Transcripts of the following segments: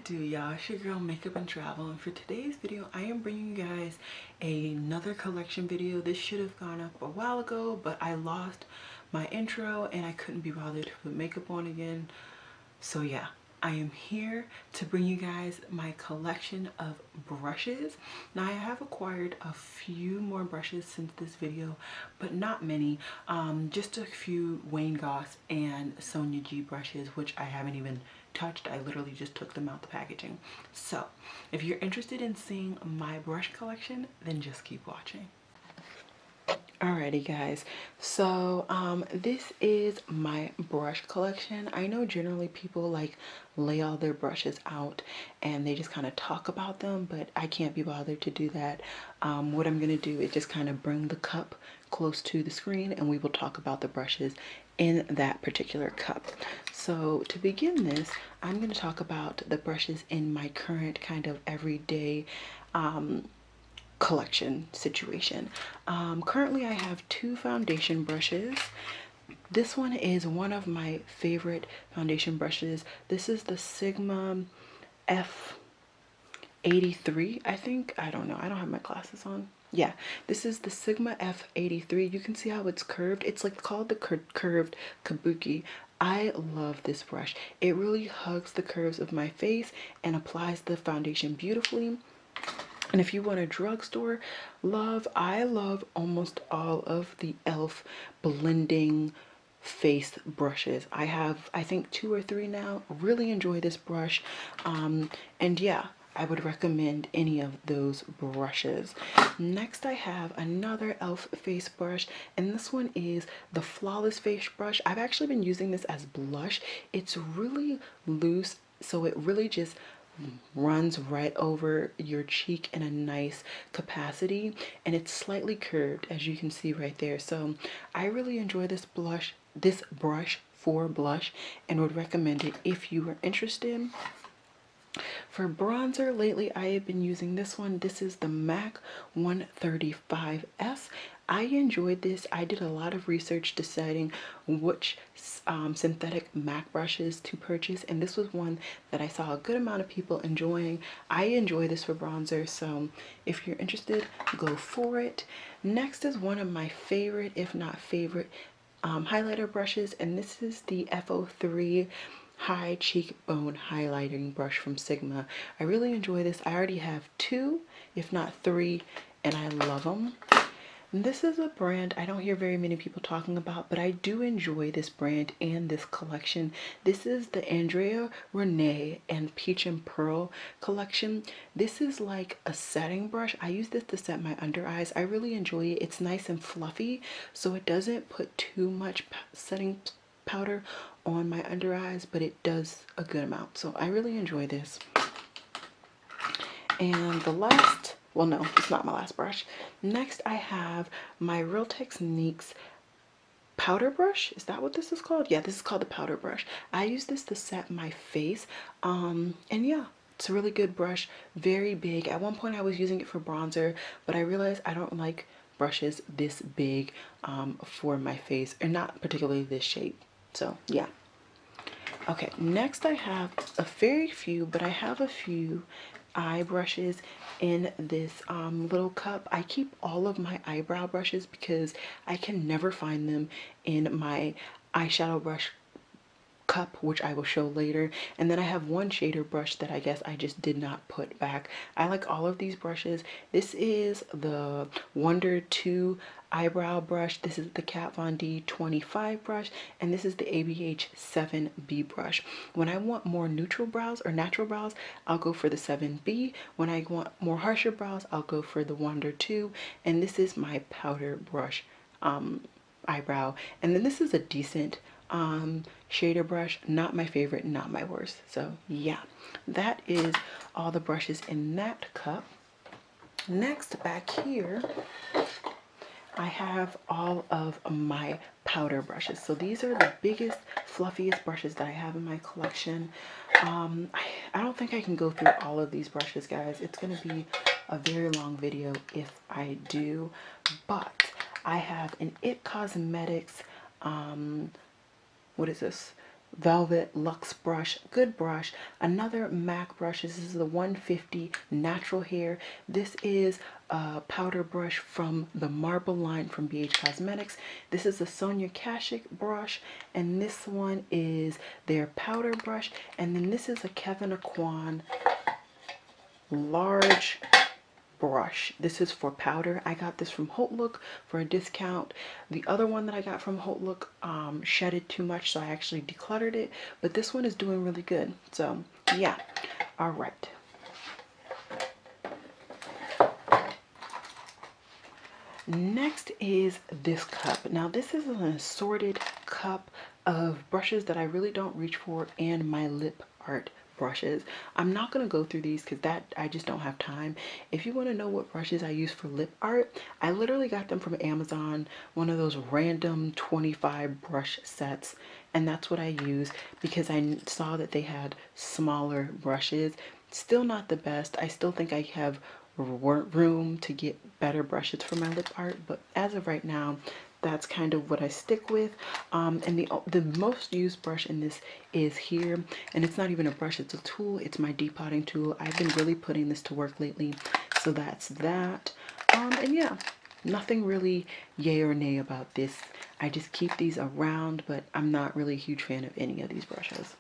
do, y'all? It's your girl Makeup and Travel, and for today's video I am bringing you guys another collection video. This should have gone up a while ago, but I lost my intro and I couldn't be bothered to put makeup on again. So yeah, I am here to bring you guys my collection of brushes. Now I have acquired a few more brushes since this video, but not many. Just a few Wayne Goss and Sonia G brushes, which I haven't even touched. I literally just took them out the packaging. So if you're interested in seeing my brush collection, then just keep watching. Alrighty guys, so this is my brush collection. I know generally people like lay all their brushes out and they just kind of talk about them, but I can't be bothered to do that. What I'm gonna do is just kind of bring the cup close to the screen and we will talk about the brushes in that particular cup. So to begin this, I'm going to talk about the brushes in my current kind of everyday collection situation. Currently I have two foundation brushes. This one is one of my favorite foundation brushes. This is the Sigma F83, I think. I don't know. I don't have my glasses on. Yeah, this is the Sigma F83. You can see how it's curved. It's like called the curved kabuki. I love this brush. It really hugs the curves of my face and applies the foundation beautifully. And if you want a drugstore love, I love almost all of the e.l.f. blending face brushes. I have, I think, 2 or 3 now. Really enjoy this brush. And yeah, I would recommend any of those brushes. Next I have another e.l.f. face brush, and this one is the Flawless Face Brush. I've actually been using this as blush. It's really loose, so it really just runs right over your cheek in a nice capacity, and it's slightly curved as you can see right there. So I really enjoy this brush for blush and would recommend it if you are interested. For bronzer, lately I have been using this one. This is the MAC 135S. I enjoyed this. I did a lot of research deciding which synthetic MAC brushes to purchase, and this was one that I saw a good amount of people enjoying. I enjoy this for bronzer, so if you're interested, go for it. Next is one of my favorite, if not favorite, highlighter brushes, and this is the FO3 High Cheekbone Highlighting Brush from Sigma. I really enjoy this. I already have 2, if not 3, and I love them. And this is a brand I don't hear very many people talking about, but I do enjoy this brand and this collection. This is the Andrea Renee and Peach and Pearl collection. This is like a setting brush. I use this to set my under eyes. I really enjoy it. It's nice and fluffy, so it doesn't put too much setting powder on my under eyes, but it does a good amount. So I really enjoy this. And the last, well, no, it's not my last brush. Next I have my Real Techniques powder brush. Is that what this is called? Yeah, this is called the powder brush. I use this to set my face. And yeah, it's a really good brush, very big. At one point I was using it for bronzer, but I realized I don't like brushes this big for my face, and not particularly this shape. So yeah. Okay, next I have a very few, but I have a few eye brushes in this little cup. I keep all of my eyebrow brushes because I can never find them in my eyeshadow brush cup, which I will show later. And then I have one shader brush that I guess I just did not put back. I like all of these brushes. This is the Wonder 2 eyebrow brush. This is the Kat Von D 25 brush, and this is the ABH 7B brush. When I want more neutral brows or natural brows, I'll go for the 7B. When I want more harsher brows, I'll go for the Wonder 2, and this is my powder brush eyebrow. And then this is a decent shader brush, not my favorite, not my worst. So yeah, that is all the brushes in that cup. Next, back here I have all of my powder brushes. So these are the biggest, fluffiest brushes that I have in my collection. I don't think I can go through all of these brushes, guys. It's gonna be a very long video if I do, but I have an IT Cosmetics what is this, Velvet Luxe brush, good brush. Another MAC brush. This is the 150 natural hair. This is a powder brush from the Marble line from BH Cosmetics. This is a Sonia Kashuk brush, and this one is their powder brush. And then this is a Kevyn Aucoin large brush. This is for powder. I got this from Haute Look for a discount. The other one that I got from Haute Look shedded too much, so I actually decluttered it, but this one is doing really good. So yeah. All right, next is this cup. Now this is an assorted cup of brushes that I really don't reach for, and my lip art brushes. I'm not going to go through these because that I just don't have time. If you want to know what brushes I use for lip art, I literally got them from Amazon, one of those random 25 brush sets, and that's what I use because I saw that they had smaller brushes. Still not the best. I still think I have room to get better brushes for my lip art, but as of right now, that's kind of what I stick with. And the most used brush in this is here, and it's not even a brush, it's a tool. It's my depotting tool. I've been really putting this to work lately, so that's that. And yeah, nothing really yay or nay about this. I just keep these around, but I'm not really a huge fan of any of these brushes.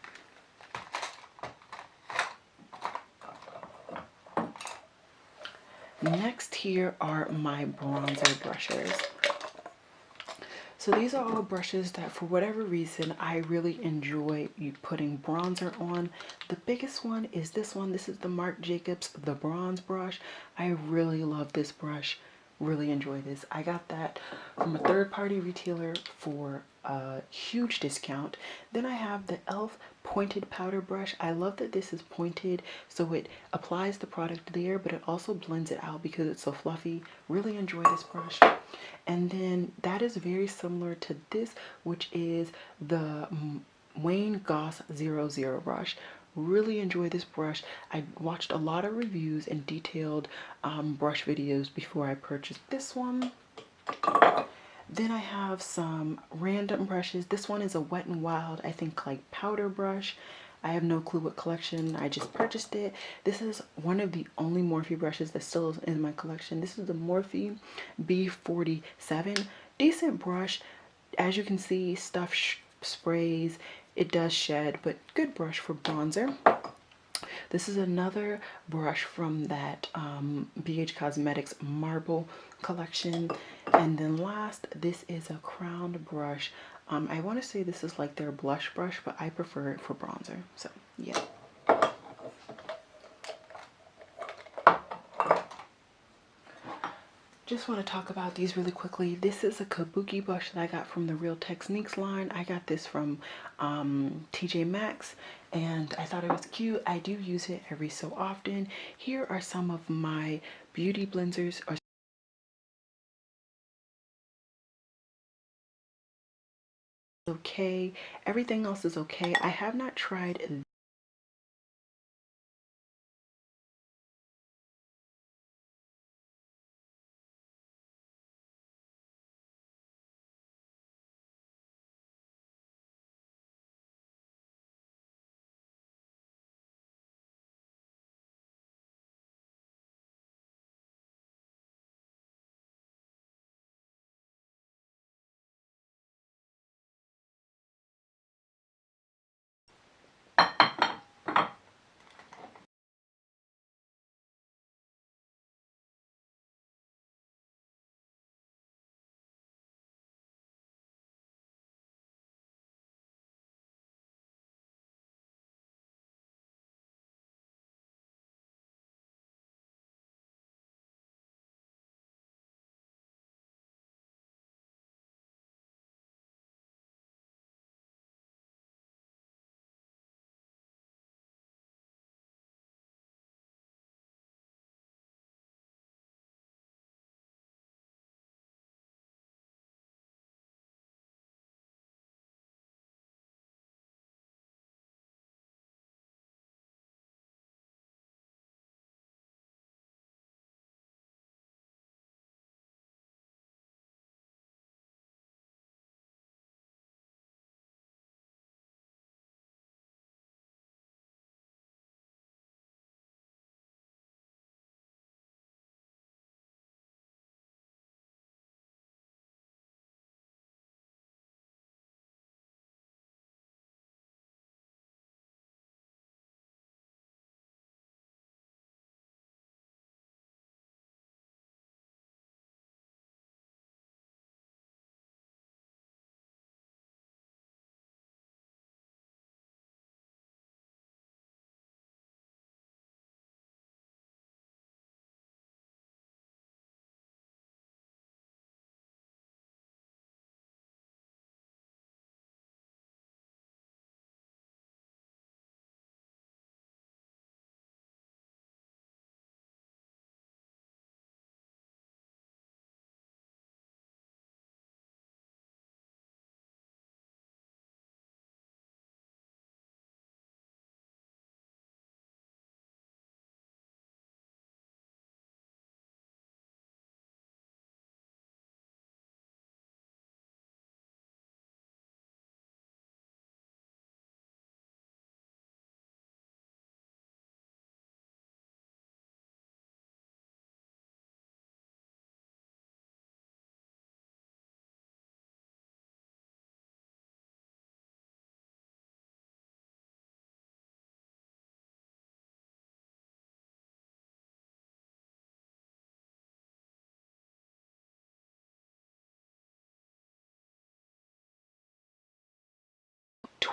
Next here are my bronzer brushes. So these are all brushes that for whatever reason I really enjoy putting bronzer on. The biggest one is this one. This is the Marc Jacobs the bronze brush. I really love this brush. Really enjoy this. I got that from a third-party retailer for a huge discount. Then I have the e.l.f. pointed powder brush. I love that this is pointed, so it applies the product there, but it also blends it out because it's so fluffy. Really enjoy this brush. And then that is very similar to this, which is the Wayne Goss 00 brush. Really enjoy this brush. I watched a lot of reviews and detailed brush videos before I purchased this one. Then I have some random brushes. This one is a Wet n Wild, I think like powder brush. I have no clue what collection. I just purchased it. This is one of the only Morphe brushes that still is in my collection. This is the Morphe B47. Decent brush. As you can see, stuff sprays. It does shed, but good brush for bronzer. This is another brush from that BH Cosmetics Marble collection. And then last, this is a crowned brush. I want to say this is like their blush brush, but I prefer it for bronzer. So yeah. Just want to talk about these really quickly. This is a kabuki brush that I got from the Real Techniques line. I got this from TJ Maxx, and I thought it was cute. I do use it every so often. Here are some of my beauty blenders. Okay, everything else is okay. I have not tried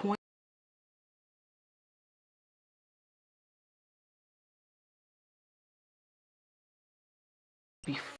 20 before.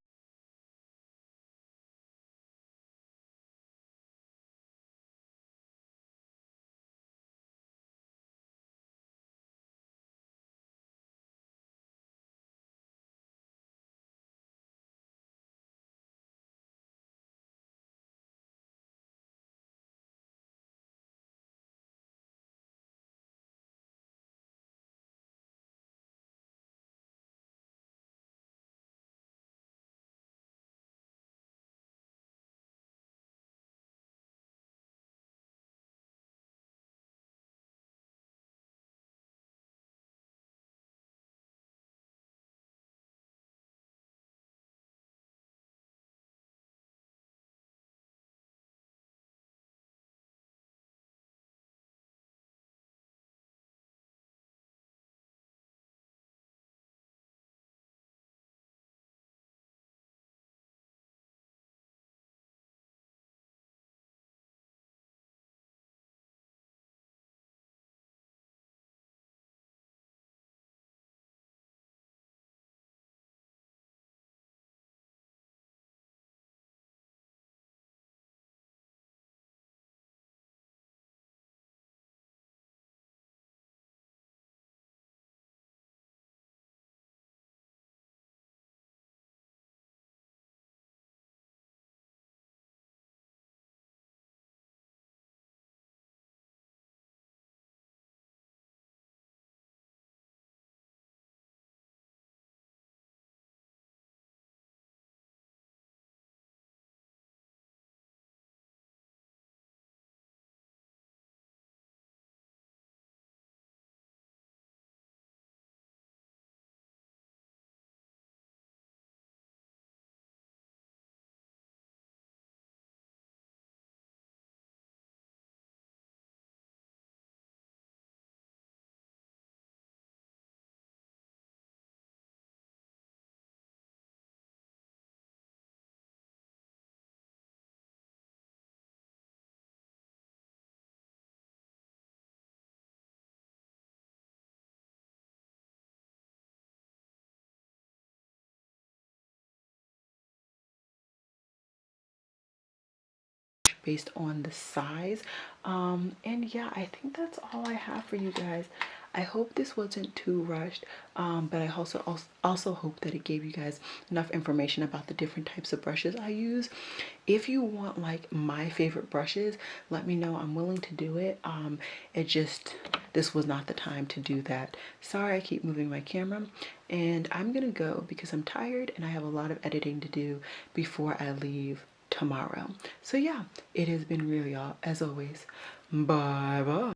Based on the size. And yeah, I think that's all I have for you guys. I hope this wasn't too rushed, but I also hope that it gave you guys enough information about the different types of brushes I use. If you want like my favorite brushes, let me know. I'm willing to do it. This was not the time to do that. Sorry, I keep moving my camera, and I'm gonna go because I'm tired and I have a lot of editing to do before I leave tomorrow. So yeah, it has been real, y'all. As always, bye bye.